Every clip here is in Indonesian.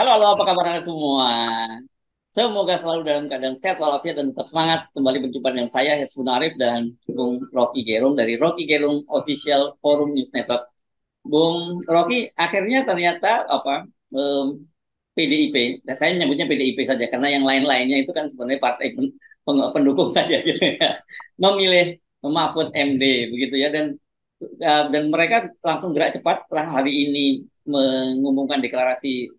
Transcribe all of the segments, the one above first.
Halo, halo, apa kabar Anda semua? Semoga selalu dalam keadaan sehat walafiat dan tetap semangat. Kembali berjumpa dengan saya, Hezbun Arif dan Bung Rocky Gerung dari Rocky Gerung Official Forum News Network. Bung Rocky, akhirnya ternyata PDIP, dan saya nyebutnya PDIP saja karena yang lain-lainnya itu kan sebenarnya partai pendukung saja gitu ya, memilih Mahfud MD begitu ya dan mereka langsung gerak cepat setelah hari ini mengumumkan deklarasi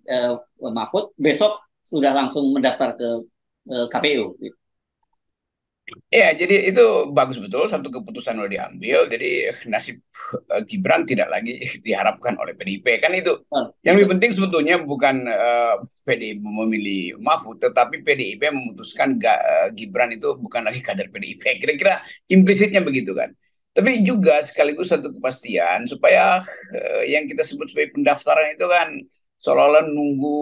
Mahfud, besok sudah langsung mendaftar ke KPU. Ya, jadi itu bagus betul satu keputusan udah diambil. Jadi nasib Gibran tidak lagi diharapkan oleh PDIP. Kan itu. Oh, Yang itu. lebih penting sebetulnya bukan PDIP memilih Mahfud, tetapi PDIP memutuskan Gibran itu bukan lagi kader PDIP. Kira-kira implisitnya begitu kan. Tapi juga sekaligus satu kepastian supaya yang kita sebut sebagai pendaftaran itu kan seolah-olah nunggu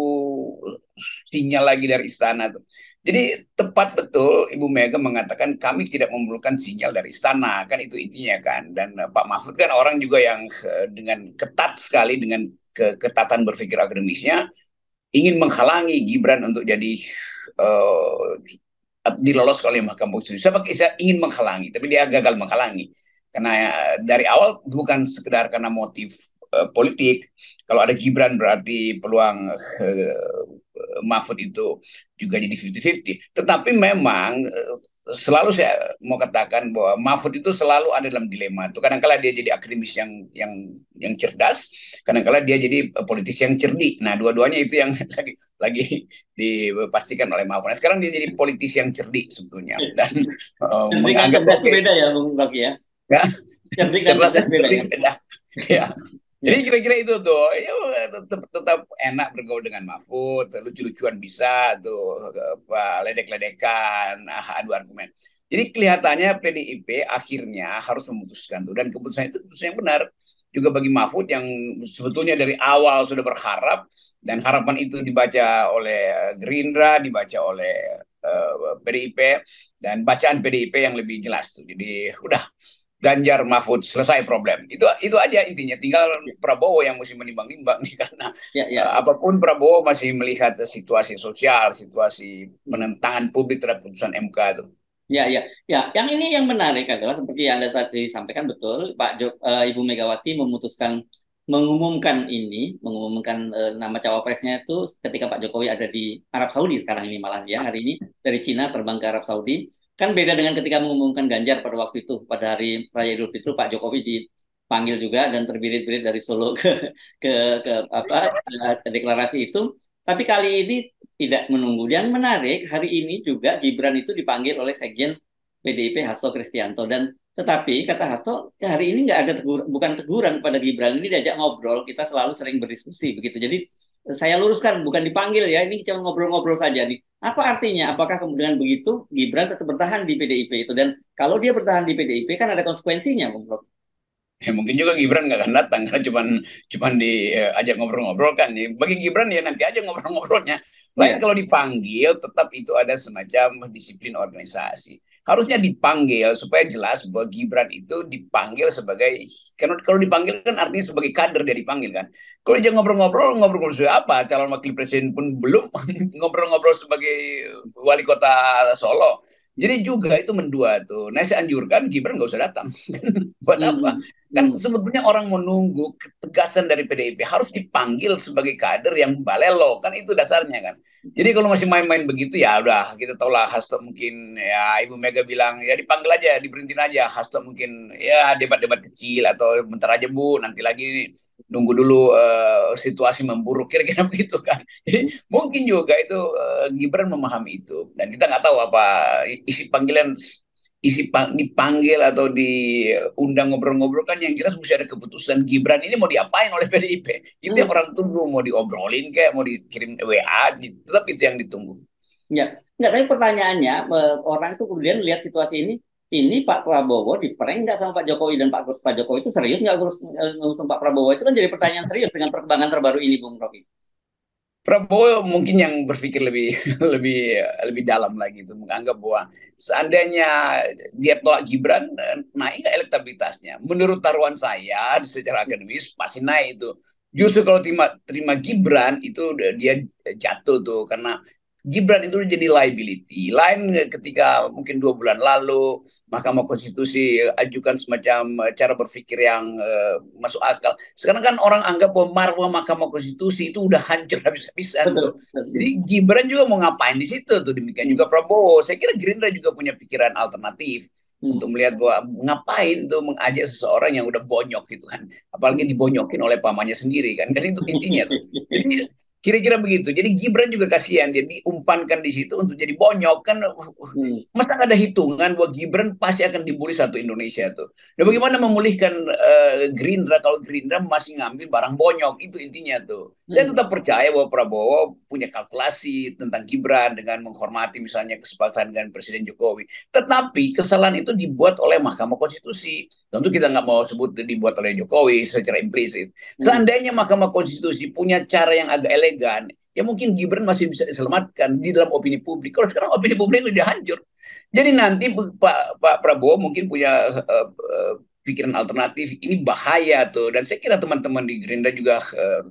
sinyal lagi dari istana tuh. Jadi tepat betul Ibu Mega mengatakan kami tidak memerlukan sinyal dari istana, kan itu intinya kan. Dan Pak Mahfud kan orang juga yang dengan ketat sekali dengan ketatan berpikir akademisnya ingin menghalangi Gibran untuk jadi uh, diloloskan oleh Mahkamah Konstitusi. Saya ingin menghalangi, tapi dia gagal menghalangi. Karena dari awal bukan sekedar karena motif politik. Kalau ada Gibran berarti peluang Mahfud itu juga jadi 50-50. Tetapi memang selalu saya mau katakan bahwa Mahfud itu selalu ada dalam dilema. Itu kadang-kala dia jadi akademis yang cerdas, kadang-kala dia jadi politisi yang cerdik. Nah, dua-duanya itu yang lagi dipastikan oleh Mahfud. Nah, sekarang dia jadi politisi yang cerdik sebetulnya dan Cerdik dan menganggap cerdas itu oke, beda ya, Bung Rocky ya. ya, Cerdik dan cerdas dan cerdas beda ya. cerdik beda. Ya. Jadi Ya. kira-kira itu tuh, ya tetap enak bergaul dengan Mahfud, lucu-lucuan bisa tuh, apa, ledek-ledekan, adu argumen. Jadi kelihatannya PDIP akhirnya harus memutuskan tuh, dan keputusan itu keputusan yang benar juga bagi Mahfud yang sebetulnya dari awal sudah berharap dan harapan itu dibaca oleh Gerindra, dibaca oleh PDIP dan bacaan PDIP yang lebih jelas tuh. Jadi udah Ganjar Mahfud selesai problem. Itu aja intinya. Tinggal Prabowo yang mesti menimbang-nimbang nih karena Ya, ya. apapun Prabowo masih melihat situasi sosial, situasi Hmm. penentangan publik terhadap putusan MK itu. Ya, ya, ya. Yang ini yang menarik adalah seperti yang Anda tadi sampaikan betul, Ibu Megawati memutuskan mengumumkan nama cawapresnya itu ketika Pak Jokowi ada di Arab Saudi sekarang ini malah ya hari ini dari Cina terbang ke Arab Saudi. Kan beda dengan ketika mengumumkan Ganjar pada waktu itu pada hari Raya Idul Fitri Pak Jokowi dipanggil juga dan terbirit-birit dari Solo ke apa ke deklarasi itu. Tapi kali ini tidak menunggu. Dan menarik, hari ini juga Gibran itu dipanggil oleh Sekjen PDIP Hasto Kristianto. Dan tetapi kata Hasto, ya hari ini nggak ada bukan teguran pada Gibran, ini diajak ngobrol, kita selalu sering berdiskusi begitu. Jadi saya luruskan, bukan dipanggil ya, ini cuma ngobrol-ngobrol saja nih. Apa artinya? Apakah kemudian begitu Gibran tetap bertahan di PDIP itu? Dan kalau dia bertahan di PDIP kan ada konsekuensinya, Bung Rob. Ya, mungkin juga Gibran nggak akan datang karena cuman diajak ngobrol-ngobrol kan. Ya, bagi Gibran ya nanti aja ngobrol-ngobrolnya. Lain Iya. kalau dipanggil, tetap itu ada semacam disiplin organisasi. Harusnya dipanggil supaya jelas bahwa Gibran itu dipanggil sebagai, karena kalau dipanggil kan artinya sebagai kader dia dipanggil kan. Kalau dia ngobrol-ngobrol sebagai apa? Calon wakil presiden pun belum ngobrol-ngobrol sebagai wali kota Solo. Jadi juga itu mendua tuh. Nah, saya anjurkan Gibran nggak usah datang. Buat apa? Hmm, Kan hmm, sebetulnya orang menunggu ketegasan dari PDIP harus dipanggil sebagai kader yang balelo, kan itu dasarnya kan. Jadi kalau masih main-main begitu ya udah kita tahulah Hasto mungkin ya Ibu Mega bilang ya dipanggil aja, diberhentiin aja. Hasto mungkin ya debat-debat kecil atau bentar aja Bu, nanti lagi nunggu dulu situasi memburuk kira-kira begitu kan. Jadi hmm. mungkin juga itu Gibran memahami itu dan kita nggak tahu apa isi panggilan dipanggil atau diundang ngobrol-ngobrol kan yang jelas mesti ada keputusan Gibran ini mau diapain oleh PDIP. Itu yang Hmm. orang tunggu, mau diobrolin kayak mau dikirim WA, tetap itu yang ditunggu. Ya, nggak, tapi pertanyaannya, orang itu kemudian melihat situasi ini Pak Prabowo diprank nggak sama Pak Jokowi dan Pak Jokowi itu serius nggak ngurus Pak Prabowo itu kan jadi pertanyaan serius dengan perkembangan terbaru ini, Bung Rocky. Prabowo mungkin yang berpikir lebih lebih lebih dalam lagi itu menganggap bahwa seandainya dia tolak Gibran naik nggak elektabilitasnya? Menurut taruhan saya secara akademis pasti naik itu. Justru kalau terima Gibran itu dia jatuh tuh, karena Gibran itu jadi liability. Lain ketika mungkin 2 bulan lalu Mahkamah Konstitusi ajukan semacam cara berpikir yang masuk akal. Sekarang kan orang anggap bahwa marwah Mahkamah Konstitusi itu udah hancur habis-habisan tuh. Betul, betul. Jadi Gibran juga mau ngapain di situ tuh, demikian Hmm, juga Prabowo. Saya kira Gerindra juga punya pikiran alternatif hmm, untuk melihat bahwa ngapain tuh mengajak seseorang yang udah bonyok gitu kan, apalagi dibonyokin oleh pamannya sendiri kan itu intinya tuh. Jadi kira-kira begitu. Jadi Gibran juga kasihan, dia diumpankan di situ untuk jadi bonyok kan. hmm, Masa nggak ada hitungan bahwa Gibran pasti akan dibully satu Indonesia tuh. Dan hmm, bagaimana memulihkan Gerindra kalau Gerindra masih ngambil barang bonyok, itu intinya tuh. Saya hmm, tetap percaya bahwa Prabowo punya kalkulasi tentang Gibran dengan menghormati misalnya kesepakatan dengan Presiden Jokowi. Tetapi kesalahan itu dibuat oleh Mahkamah Konstitusi. Tentu kita nggak mau sebut dibuat oleh Jokowi secara implisit. hmm. Seandainya Mahkamah Konstitusi punya cara yang agak elegan, ya mungkin Gibran masih bisa diselamatkan di dalam opini publik. Kalau sekarang opini publik sudah hancur. Jadi nanti Pak Prabowo mungkin punya pikiran alternatif. Ini bahaya tuh. Dan saya kira teman-teman di Gerindra juga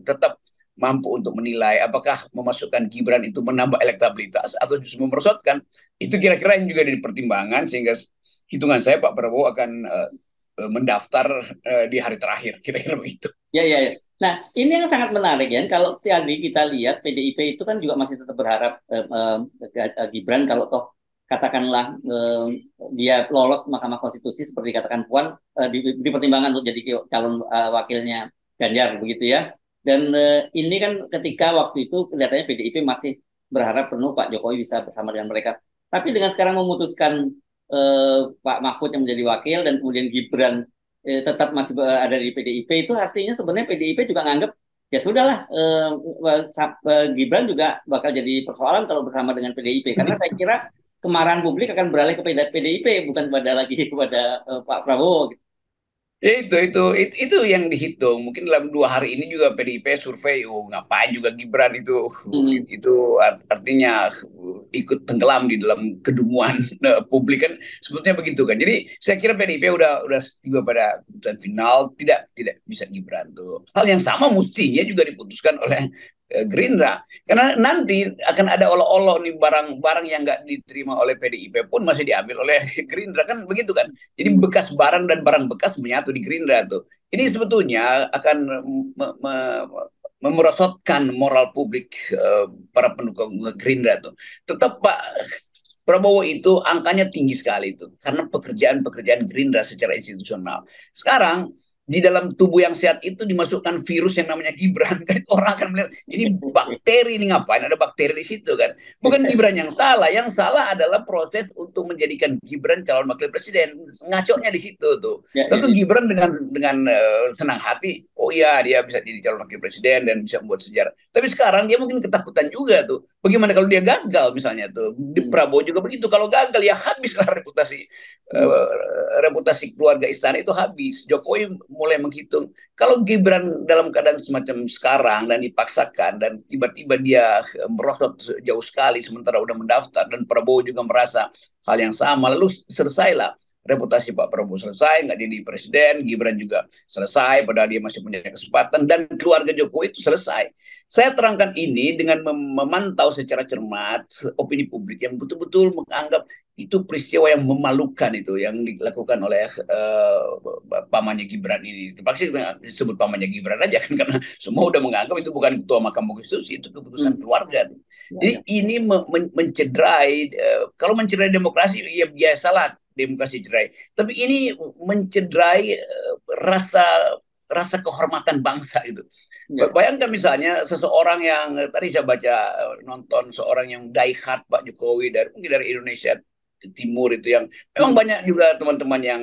tetap mampu untuk menilai apakah memasukkan Gibran itu menambah elektabilitas atau justru merosotkan. Itu kira-kira yang juga jadi pertimbangan, sehingga hitungan saya Pak Prabowo akan mendaftar di hari terakhir, kira-kira begitu. Ya, ya, ya. Nah, ini yang sangat menarik ya. Kalau tadi kita lihat PDIP itu kan juga masih tetap berharap Gibran kalau toh katakanlah dia lolos Mahkamah Konstitusi seperti dikatakan Puan di pertimbangan untuk jadi calon wakilnya Ganjar begitu ya. Dan ini kan ketika waktu itu kelihatannya PDIP masih berharap penuh Pak Jokowi bisa bersama dengan mereka. Tapi dengan sekarang memutuskan Pak Mahfud yang menjadi wakil dan kemudian Gibran tetap masih ada di PDIP itu artinya sebenarnya PDIP juga nganggap ya sudahlah Gibran juga bakal jadi persoalan kalau bersama dengan PDIP karena saya kira kemarahan publik akan beralih ke PDIP bukan pada lagi kepada Pak Prabowo gitu. Ya itu yang dihitung. Mungkin dalam 2 hari ini juga PDIP survei, oh ngapain juga Gibran itu, Hmm. artinya ikut tenggelam di dalam kedunguan publik kan, sebetulnya begitu kan. Jadi saya kira PDIP udah tiba pada keputusan final, tidak bisa Gibran tuh. Hal yang sama mestinya juga diputuskan oleh Gerindra, karena nanti akan ada olok-olok nih, barang-barang yang nggak diterima oleh PDIP pun masih diambil oleh Gerindra kan begitu kan. Jadi Hmm. bekas barang dan barang bekas menyatu di Gerindra tuh. Ini sebetulnya akan memerosotkan moral publik para pendukung Gerindra tuh. Tetap Pak Prabowo itu angkanya tinggi sekali itu karena pekerjaan-pekerjaan Gerindra secara institusional. Sekarang di dalam tubuh yang sehat itu dimasukkan virus yang namanya Gibran, kan orang akan melihat ini bakteri, ini ngapain ada bakteri di situ kan. Bukan Gibran yang salah adalah proses untuk menjadikan Gibran calon wakil presiden. Ngaconya di situ tuh. Ya, ya, Tentu ya. Gibran dengan senang hati, oh iya dia bisa jadi calon wakil presiden dan bisa membuat sejarah. Tapi sekarang dia mungkin ketakutan juga tuh. Bagaimana kalau dia gagal misalnya tuh? Di Hmm. Prabowo juga begitu. Kalau gagal ya habislah Hmm. reputasi keluarga istana itu habis. Jokowi mulai menghitung kalau Gibran dalam keadaan semacam sekarang dan dipaksakan dan tiba-tiba dia merosot jauh sekali sementara udah mendaftar, dan Prabowo juga merasa hal yang sama, lalu selesailah reputasi Pak Prabowo, selesai nggak jadi presiden, Gibran juga selesai padahal dia masih punya kesempatan, dan keluarga Jokowi itu selesai. Saya terangkan ini dengan memantau secara cermat opini publik yang betul-betul menganggap itu peristiwa yang memalukan itu yang dilakukan oleh pamannya Gibran ini. Terpaksa kita disebut pamannya Gibran aja kan, karena semua udah menganggap itu bukan ketua Mahkamah Konstitusi, itu keputusan Hmm. keluarga. Ya, Jadi ya. ini mencederai, kalau mencederai demokrasi ya biasalah demokrasi cerai. Tapi ini mencederai rasa rasa kehormatan bangsa itu. Ya. Bayangkan misalnya seseorang yang tadi saya baca, nonton seorang yang die hard Pak Jokowi dari mungkin dari Indonesia Timur itu, yang memang Hmm. banyak juga teman-teman yang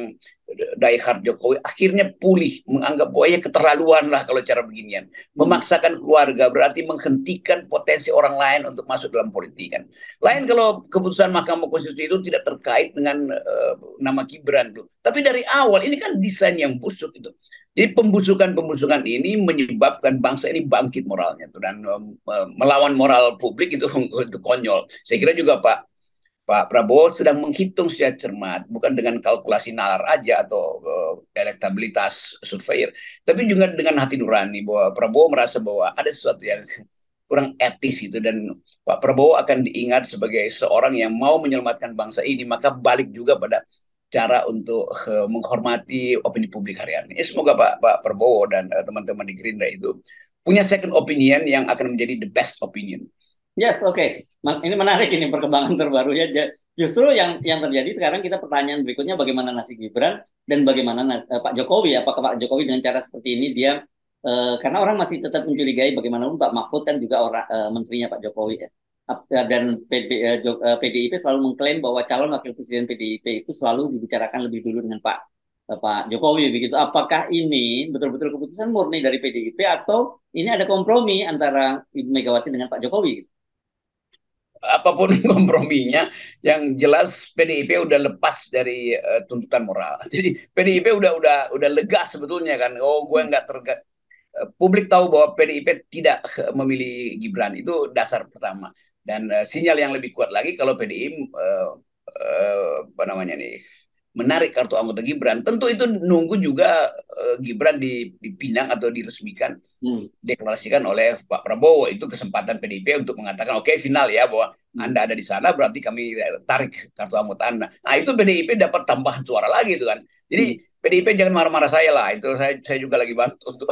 die hard Jokowi akhirnya pulih menganggap bahwa ya keterlaluan lah kalau cara beginian, Hmm. memaksakan keluarga berarti menghentikan potensi orang lain untuk masuk dalam politik kan. Lain kalau keputusan Mahkamah Konstitusi itu tidak terkait dengan nama Gibran tuh, tapi dari awal ini kan desain yang busuk itu. Jadi pembusukan-pembusukan ini menyebabkan bangsa ini bangkit moralnya tuh, dan melawan moral publik itu itu konyol. Saya kira juga Pak Pak Prabowo sedang menghitung secara cermat, bukan dengan kalkulasi nalar aja atau elektabilitas surveyor, tapi juga dengan hati nurani bahwa Prabowo merasa bahwa ada sesuatu yang kurang etis itu, dan Pak Prabowo akan diingat sebagai seorang yang mau menyelamatkan bangsa ini, maka balik juga pada cara untuk menghormati opini publik hari ini. Semoga Pak Prabowo dan teman-teman di Gerindra itu punya second opinion yang akan menjadi the best opinion. Yes, oke. Ini menarik ini perkembangan terbaru ya. Justru yang terjadi sekarang kita pertanyaan berikutnya bagaimana nasib Gibran dan bagaimana Pak Jokowi. Apakah Pak Jokowi dengan cara seperti ini dia karena orang masih tetap mencurigai bagaimanapun Pak Mahfud kan juga orang menterinya Pak Jokowi ya. Dan PDIP selalu mengklaim bahwa calon wakil presiden PDIP itu selalu dibicarakan lebih dulu dengan Pak Jokowi begitu. Apakah ini betul-betul keputusan murni dari PDIP atau ini ada kompromi antara Ibu Megawati dengan Pak Jokowi? Apapun komprominya, yang jelas PDIP udah lepas dari tuntutan moral. Jadi PDIP udah lega sebetulnya kan. Oh, gue nggak publik tahu bahwa PDIP tidak memilih Gibran, itu dasar pertama. Dan sinyal yang lebih kuat lagi kalau PDIP apa namanya nih, menarik kartu anggota Gibran. Tentu itu nunggu juga Gibran dipinang atau diresmikan, deklarasikan oleh Pak Prabowo. Itu kesempatan PDIP untuk mengatakan oke, final ya, bahwa Anda ada di sana, berarti kami tarik kartu anggota Anda. Nah, itu PDIP dapat tambahan suara lagi itu kan. Jadi PDIP jangan marah-marah saya lah, itu saya juga lagi bantu untuk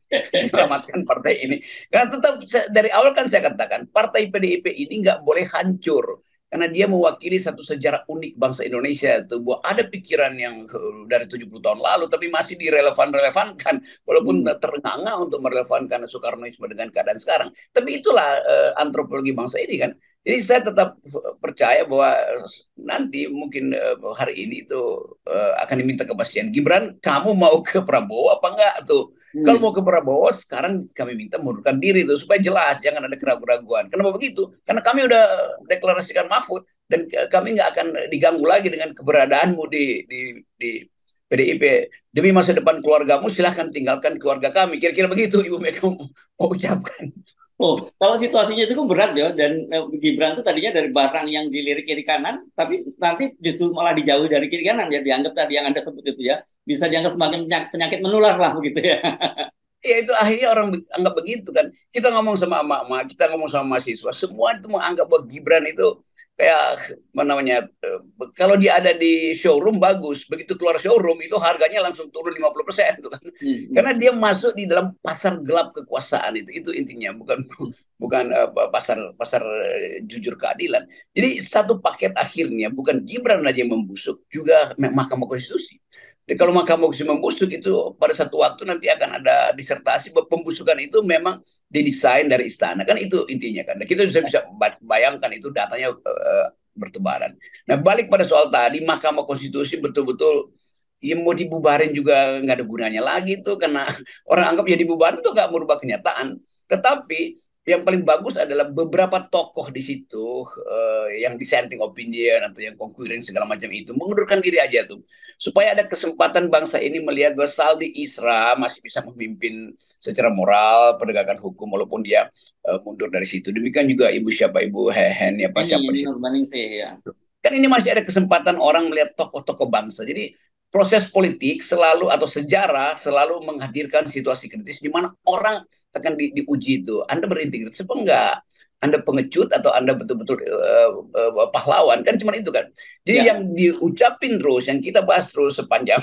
menyelamatkan partai ini. Karena tetap dari awal kan saya katakan partai PDIP ini nggak boleh hancur, karena dia mewakili satu sejarah unik bangsa Indonesia itu, bahwa ada pikiran yang dari 70 tahun lalu tapi masih direlevan-relevankan, walaupun terengah-engah untuk merelevankan Soekarnoisme dengan keadaan sekarang. Tapi itulah antropologi bangsa ini kan. Jadi saya tetap percaya bahwa nanti mungkin hari ini itu akan diminta kepastian. Gibran, kamu mau ke Prabowo apa enggak tuh? Kalau mau ke Prabowo, sekarang kami minta mundurkan diri tuh, supaya jelas, jangan ada keraguan-keraguan. Kenapa begitu? Karena kami udah deklarasikan Mahfud, dan kami nggak akan diganggu lagi dengan keberadaanmu di PDIP. Demi masa depan keluargamu, silahkan tinggalkan keluarga kami. Kira-kira begitu Ibu Mega mau ucapkan. Oh, kalau situasinya itu kan berat ya, dan Gibran tuh tadinya dari barang yang dilirik kiri kanan, tapi nanti justru malah dijauhi dari kiri kanan ya, dianggap tadi yang Anda sebut itu ya, bisa dianggap sebagai penyakit menular lah begitu ya. Ya itu akhirnya orang anggap begitu kan. Kita ngomong sama emak-emak, kita ngomong sama mahasiswa, semua itu menganggap bahwa Gibran itu kayak apa namanya, kalau dia ada di showroom bagus, begitu keluar showroom itu harganya langsung turun 50% tuh kan. Karena dia masuk di dalam pasar gelap kekuasaan, itu intinya, bukan bukan pasar pasar jujur keadilan. Jadi satu paket akhirnya bukan Gibran aja yang membusuk, juga Mahkamah Konstitusi. Jadi kalau Mahkamah Konstitusi membusuk, itu pada satu waktu nanti akan ada disertasi bahwa pembusukan itu memang didesain dari istana, kan itu intinya kan. Nah, kita bisa bayangkan itu datanya bertebaran. Nah, balik pada soal tadi, Mahkamah Konstitusi betul-betul ya mau dibubarin juga nggak ada gunanya lagi tuh, karena orang anggap ya dibubarin tuh nggak merubah kenyataan. Tetapi yang paling bagus adalah beberapa tokoh di situ yang dissenting opinion atau yang concurring segala macam itu mengundurkan diri aja tuh, supaya ada kesempatan bangsa ini melihat bahwa Saldi Isra masih bisa memimpin secara moral penegakan hukum walaupun dia mundur dari situ. Demikian juga Ibu Hehen ya, siapa Ini di situ. Nurbaningsih ya. Kan ini masih ada kesempatan orang melihat tokoh-tokoh bangsa. Jadi proses politik selalu atau sejarah selalu menghadirkan situasi kritis di mana orang akan diuji itu. Anda berintegritas apa enggak? Anda pengecut atau Anda betul-betul pahlawan, kan cuma itu kan. Jadi Ya. yang diucapin terus, yang kita bahas terus sepanjang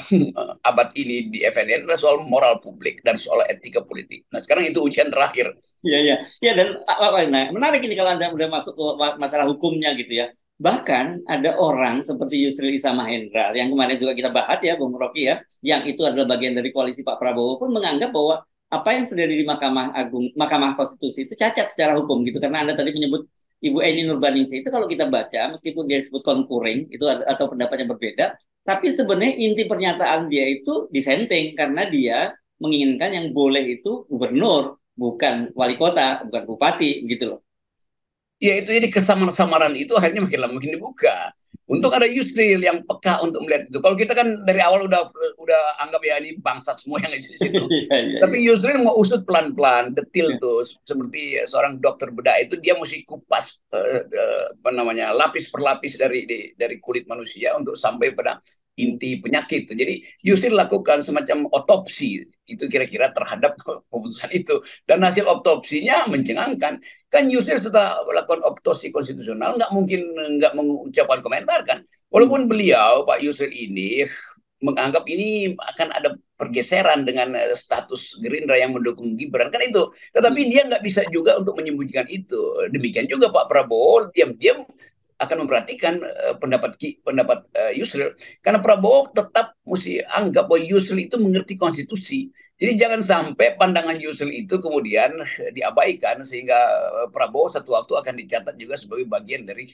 abad ini di FNN adalah soal moral publik dan soal etika politik. Nah sekarang itu ujian terakhir. Iya, iya. Ya, dan nah, menarik ini kalau Anda udah masuk ke masalah hukumnya gitu ya. Bahkan ada orang seperti Yusril Iza Mahendra yang kemarin juga kita bahas ya, Bung Rocky ya, yang itu adalah bagian dari koalisi Pak Prabowo pun menganggap bahwa apa yang terjadi di Mahkamah Agung, Mahkamah Konstitusi itu cacat secara hukum gitu. Karena Anda tadi menyebut Ibu Eni Nurbaningsih itu kalau kita baca, meskipun dia disebut concurring itu atau pendapatnya berbeda, tapi sebenarnya inti pernyataan dia itu dissenting karena dia menginginkan yang boleh itu gubernur, bukan wali kota, bukan bupati gitu loh. Ya itu, jadi kesamar-samaran itu akhirnya makin lama makin dibuka. Untung ada Yusril yang peka untuk melihat itu. Kalau kita kan dari awal udah anggap ya ini bangsat semua yang di situ. Iya, iya, Tapi iya. Yusril mau usut pelan-pelan, detil Iya. tuh, seperti seorang dokter bedah itu dia mesti kupas apa namanya lapis per lapis dari kulit manusia untuk sampai pada Hmm. inti penyakit. Jadi Yusril lakukan semacam otopsi itu kira-kira terhadap keputusan itu, dan hasil otopsinya mencengangkan. Kan Yusril setelah melakukan otopsi konstitusional nggak mengucapkan komentar kan. Hmm. Walaupun beliau Pak Yusril ini menganggap ini akan ada pergeseran dengan status Gerindra yang mendukung Gibran kan itu. Tetapi Hmm. dia nggak bisa juga untuk menyembunyikan itu. Demikian juga Pak Prabowo diam-diam akan memperhatikan pendapat Yusril, karena Prabowo tetap mesti anggap bahwa Yusril itu mengerti konstitusi. Jadi jangan sampai pandangan Yusril itu kemudian diabaikan sehingga Prabowo satu waktu akan dicatat juga sebagai bagian dari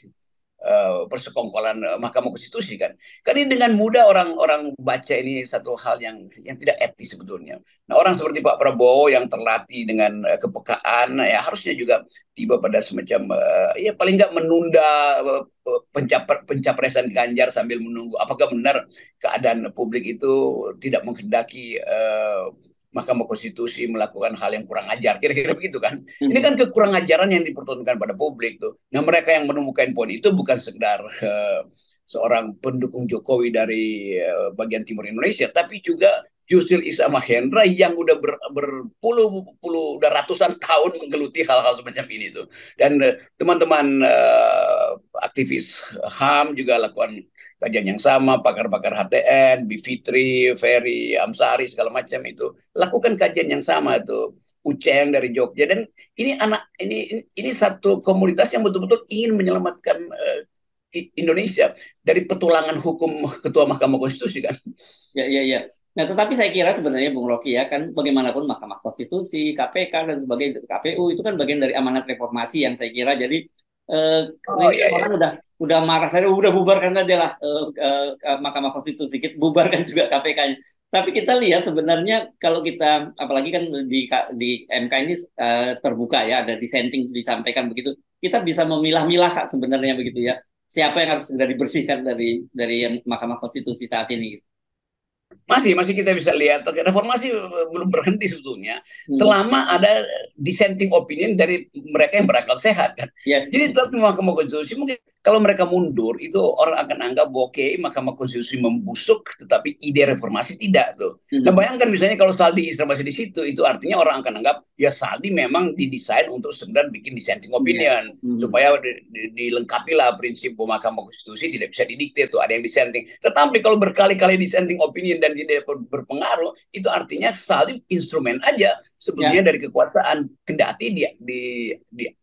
persekongkolan Mahkamah Konstitusi kan. Kan ini dengan mudah orang-orang baca ini satu hal yang tidak etis sebetulnya. Nah, orang seperti Pak Prabowo yang terlatih dengan kepekaan ya harusnya juga tiba pada semacam ya paling nggak menunda pencapresan Ganjar sambil menunggu apakah benar keadaan publik itu tidak menghendaki Mahkamah Konstitusi melakukan hal yang kurang ajar, kira-kira begitu kan. Ini Hmm. kan kekurang ajaran yang dipertontonkan pada publik tuh. Nah, mereka yang menemukan poin itu bukan sekedar seorang pendukung Jokowi dari bagian timur Indonesia, tapi juga Yusril Iza Mahendra yang udah berpuluh-puluh, udah ratusan tahun menggeluti hal-hal semacam ini tuh. Dan teman-teman aktivis HAM juga lakukan kajian yang sama, pakar-pakar HTN, Bivitri, Ferry, Amsari, segala macam itu lakukan kajian yang sama itu. Uceng dari Jogja, dan ini satu komunitas yang betul-betul ingin menyelamatkan Indonesia dari petualangan hukum ketua Mahkamah Konstitusi kan. Ya, ya, ya. Nah, tetapi saya kira sebenarnya Bung Rocky ya kan bagaimanapun Mahkamah Konstitusi, KPK dan sebagainya, KPU itu kan bagian dari amanat reformasi yang saya kira jadi eh, Oh ini iya kan iya. orang udah marah saya udah bubarkan aja lah Mahkamah Konstitusi, kita bubarkan juga KPK-nya. Tapi kita lihat sebenarnya kalau kita apalagi kan di MK ini terbuka ya ada dissenting disampaikan begitu, kita bisa memilah-milah Kak, sebenarnya begitu ya. Siapa yang harus segera dibersihkan dari Mahkamah Konstitusi saat ini gitu. Masih kita bisa lihat reformasi belum berhenti sebetulnya Hmm. selama ada dissenting opinion dari mereka yang berakal sehat kan. Yes. Jadi tapi Mahkamah Konstitusi mungkin kalau mereka mundur itu orang akan anggap oke Mahkamah Konstitusi membusuk tetapi ide reformasi tidak tuh. Nah Mhm. bayangkan misalnya kalau Saldi Isra masih di situ itu artinya orang akan anggap ya Saldi memang didesain untuk sekedar bikin dissenting Yes. opinion Mhm. supaya dilengkapi lah prinsip bahwa Mahkamah Konstitusi tidak bisa didikte tuh ada yang dissenting. Tetapi kalau berkali-kali dissenting opinion dan tidak berpengaruh, itu artinya salib instrumen aja sebetulnya Ya, dari kekuasaan, kendati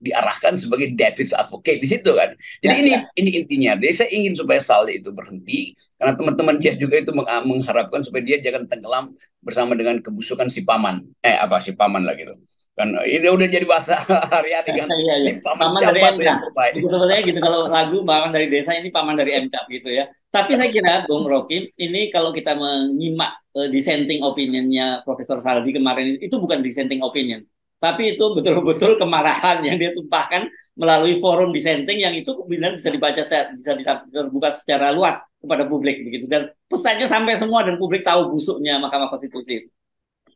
diarahkan sebagai David's advocate di situ kan. Jadi ya, ya. ini intinya. Jadi saya ingin supaya salib itu berhenti karena teman-teman dia juga itu mengharapkan supaya dia jangan tenggelam bersama dengan kebusukan si paman. Apa si paman lah gitu. Kan ini udah jadi bahasa hari-hari kan. Iya, iya. Ini paman Paman dari siapa tuh MK. yang terbaik? Betul betulnya gitu kalau lagu paman dari desa ini paman dari MK gitu ya. Tapi saya kira Bung Rocky ini kalau kita menyimak dissenting opinionnya Profesor Saldi kemarin itu bukan dissenting opinion, tapi itu betul-betul kemarahan yang dia tumpahkan melalui forum dissenting yang itu kemudian bisa dibaca bisa terbuka secara luas kepada publik begitu dan pesannya sampai semua dan publik tahu busuknya Mahkamah Konstitusi.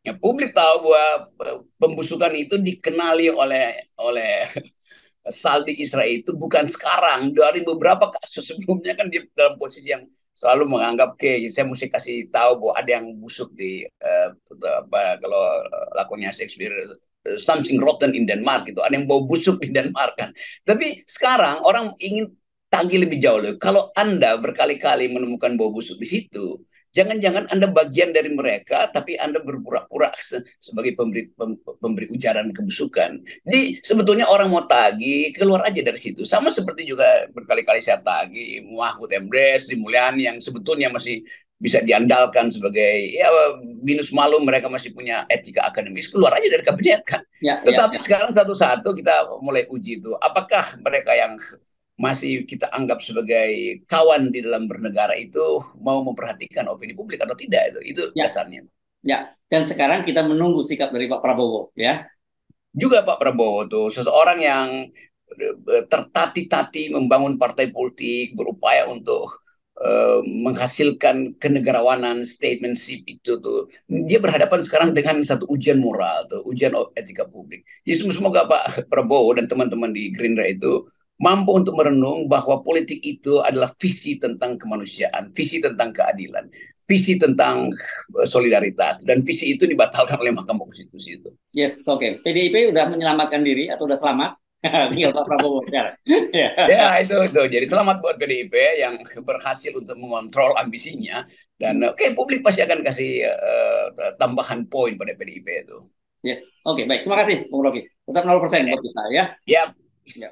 Ya, publik tahu bahwa pembusukan itu dikenali oleh Saldi Israel itu bukan sekarang, dari beberapa kasus sebelumnya kan dia dalam posisi yang selalu menganggap oke saya mesti kasih tahu bahwa ada yang busuk di apa kalau lakunya Shakespeare something rotten in Denmark itu ada yang bau busuk di Denmark kan. Tapi sekarang orang ingin tagih lebih jauh loh. Kalau Anda berkali-kali menemukan bau busuk di situ, jangan-jangan Anda bagian dari mereka, tapi Anda berpura-pura sebagai pemberi ujaran kebusukan. Jadi sebetulnya orang mau tagih, keluar aja dari situ. Sama seperti juga berkali-kali saya tagih Mahfud MD, Sri Mulyani yang sebetulnya masih bisa diandalkan sebagai ya binus malum mereka masih punya etika akademis, keluar aja dari kabinet kan. Ya, ya, Tetapi ya. sekarang satu-satu kita mulai uji itu apakah mereka yang masih kita anggap sebagai kawan di dalam bernegara itu mau memperhatikan opini publik atau tidak, itu Ya, dasarnya. ya. Dan sekarang kita menunggu sikap dari Pak Prabowo, ya. Juga Pak Prabowo tuh seseorang yang tertati-tati membangun partai politik, berupaya untuk menghasilkan kenegarawanan, statementship itu tuh, dia berhadapan sekarang dengan satu ujian moral, tuh, ujian etika publik. Jadi semoga Pak Prabowo dan teman-teman di Gerindra itu mampu untuk merenung bahwa politik itu adalah visi tentang kemanusiaan, visi tentang keadilan, visi tentang solidaritas, dan visi itu dibatalkan oleh Mahkamah Konstitusi itu. Yes, oke. Okay. PDIP udah menyelamatkan diri atau udah selamat? Tinggal Pak Prabowo sekarang. Ya itu. Jadi selamat buat PDIP yang berhasil untuk mengontrol ambisinya, dan oke, publik pasti akan kasih tambahan poin pada PDIP itu. Yes, oke, baik. Terima kasih, Bung Rocky. Tetap 0% buat kita ya. Ya. Ya.